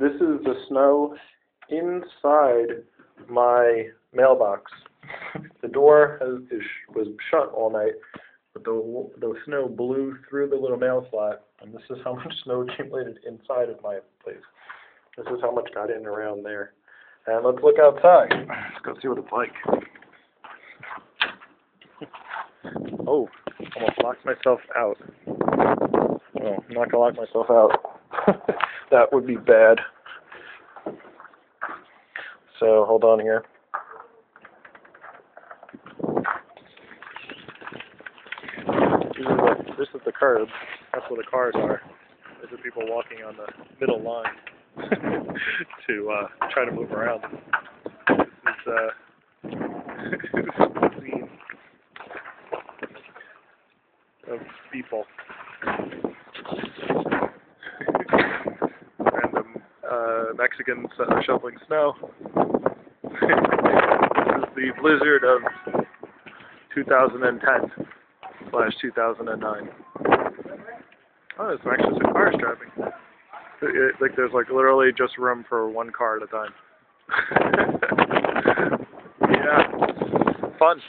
This is the snow inside my mailbox. The door was shut all night, but the snow blew through the little mail slot, and this is how much snow accumulated inside of my place. This is how much got in around there. And let's look outside. Let's go see what it's like. Oh, almost locked myself out. Oh, I'm not going to lock myself out. That would be bad. So, hold on here. This is the curb. That's where the cars are. Those are people walking on the middle line to try to move around. This is the scene of people. Random Mexicans shoveling snow. This is the blizzard of 2010/2009. Oh, there's actually some cars driving. There's literally just room for one car at a time. Yeah, fun.